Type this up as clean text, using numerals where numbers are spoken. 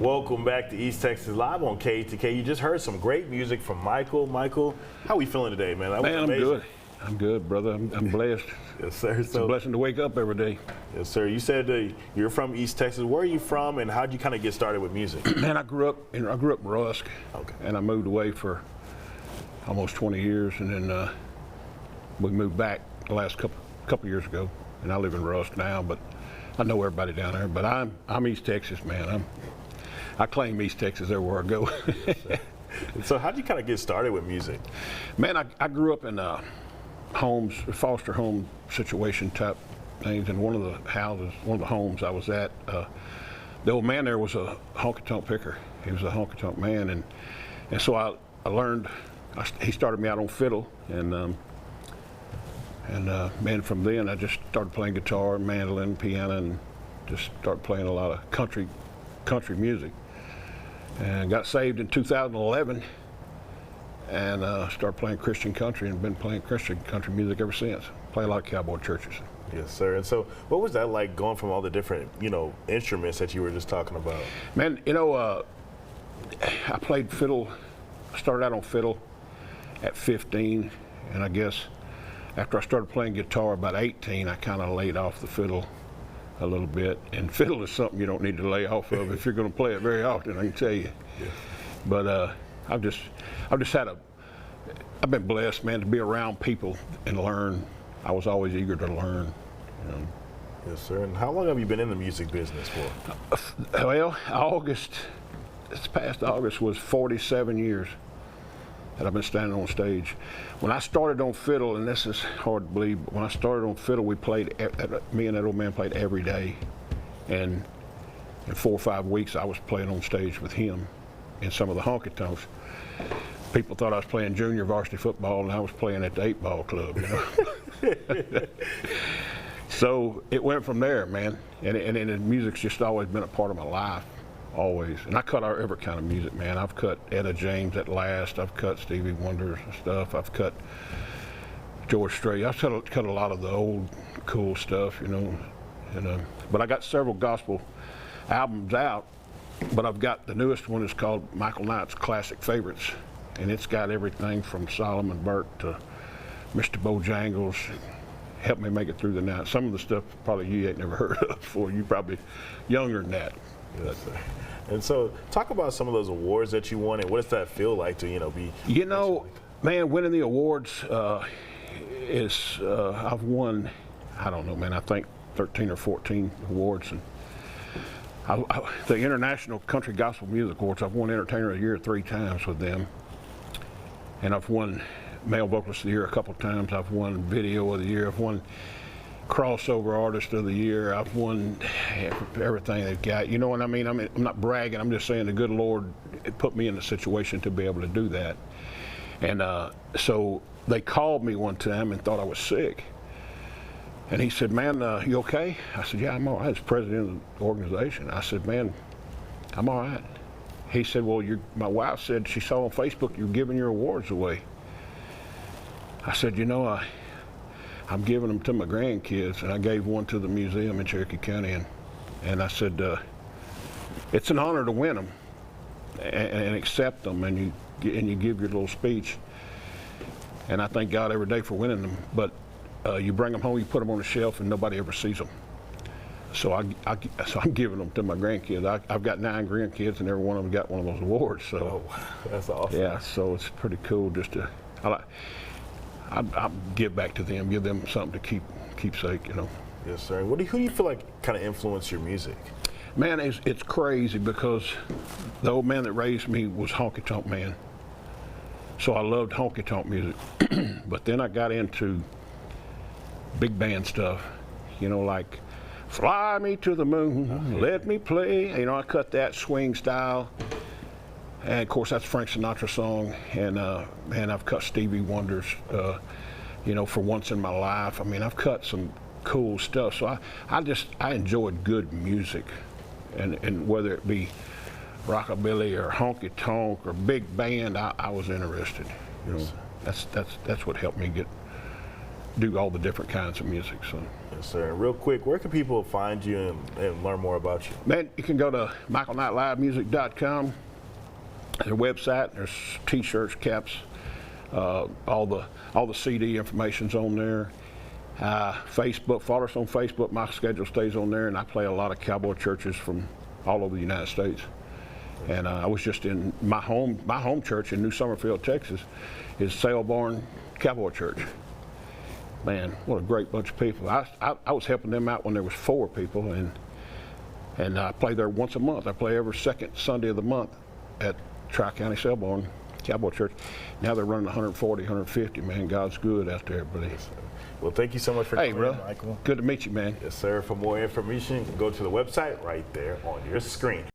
Welcome back to East Texas Live on KTK. You just heard some great music from Michael. Michael, how are we feeling today, man? That was man, amazing. I'm good. I'm good, brother. I'm blessed. Yes, sir. It's a blessing to wake up every day. Yes, sir. You said you're from East Texas. Where are you from, and how did you kind of get started with music? Man, I grew up in Rusk, Okay. and I moved away for almost 20 years, and then we moved back the last couple years ago, and I live in Rusk now. But I know everybody down there. But I'm East Texas, man. I claim East Texas everywhere I go. So how did you kind of get started with music? Man, I grew up in homes, foster home situation type things, and one of the homes I was at, the old man there was a honky-tonk picker. He was a honky-tonk man, and so I learned. He started me out on fiddle, and man, from then I just started playing guitar, mandolin, piano, and just started playing a lot of country music. And got saved in 2011, and started playing Christian country, and been playing Christian country music ever since. Play a lot of cowboy churches. Yes, sir. And so what was that like, going from all the different, instruments that you were just talking about? Man, I played fiddle. I started out on fiddle at 15, and I guess after I started playing guitar about 18, I kind of laid off the fiddle a little bit. And fiddle is something you don't need to lay off of if you're going to play it very often, I can tell you. Yes. But I've been blessed, man, to be around people and learn. I was always eager to learn. Yes, sir. And how long have you been in the music business for? Well, this past August was 47 years that I've been standing on stage. When I started on fiddle, and this is hard to believe, but when I started on fiddle, we played, me and that old man played every day. And in 4 or 5 weeks, I was playing on stage with him in some of the honky-tonks. People thought I was playing junior varsity football, and I was playing at the 8-ball club, So it went from there, man. And music's just always been a part of my life. Always. And I cut every kind of music, man. I've cut Etta James at last. I've cut Stevie Wonder and stuff. I've cut George Strait. I've cut a lot of the old cool stuff, but I got several gospel albums out, but I've got the newest one is called Michael Knight's Classic Favorites, and it's got everything from Solomon Burke to Mr. Bojangles. Helped me make it through the night. Some of the stuff probably you ain't never heard of before. You probably younger than that. Yes, sir. And so, talk about some of those awards that you won, and what does that feel like to, be? Man, winning the awards is I've won. I don't know, man. I think 13 or 14 awards, and the International Country Gospel Music Awards. I've won Entertainer of the Year 3 times with them, and I've won Male Vocalist of the Year a couple times. I've won Video of the Year. I've won Crossover Artist of the Year. I've won everything they've got. You know what I mean? I'm not bragging. I'm just saying the good Lord put me in a situation to be able to do that. And so they called me one time and thought I was sick. And he said, "Man, you okay?" I said, "Yeah, I'm all right." As president of the organization, I said, "Man, I'm all right." He said, "Well, my wife said she saw on Facebook you're giving your awards away." I said, I'm giving them to my grandkids, and I gave one to the museum in Cherokee County, and I said, it's an honor to win them and accept them, and you give your little speech, and I thank God every day for winning them. But you bring them home, you put them on the shelf, and nobody ever sees them. So I'm giving them to my grandkids. I've got 9 grandkids, and every one of them got one of those awards. So that's awesome. Yeah, so it's pretty cool just to. I give back to them, give them something to keepsake, Yes, sir. And who do you feel like kind of influenced your music? Man, it's crazy because the old man that raised me was honky-tonk man. So I loved honky-tonk music. But then I got into big band stuff, like Fly Me to the Moon, Let Me Play. I cut that swing style. And of course, that's Frank Sinatra song, and I've cut Stevie Wonder's, For Once in My Life. I mean, I've cut some cool stuff. So I enjoyed good music, and whether it be rockabilly or honky tonk or big band, I was interested. That's what helped me do all the different kinds of music. So. Yes, sir. Real quick, where can people find you and learn more about you? Man, you can go to michaelknightlivemusic.com. There's a website. There's T-shirts, caps, all the CD information's on there. Facebook, follow us on Facebook. My schedule stays on there, and I play a lot of cowboy churches from all over the United States. And I was just in my home church in New Summerfield, Texas, is Sailborn Cowboy Church. Man, what a great bunch of people. I was helping them out when there was 4 people, and I play there once a month. I play every second Sunday of the month at Tri-County Sailborn Cowboy Church. Now they're running 140, 150. Man, God's good out there, buddy. Well, thank you so much for coming bro. in, Michael. Good to meet you, man. Yes, sir. For more information, go to the website right there on your screen.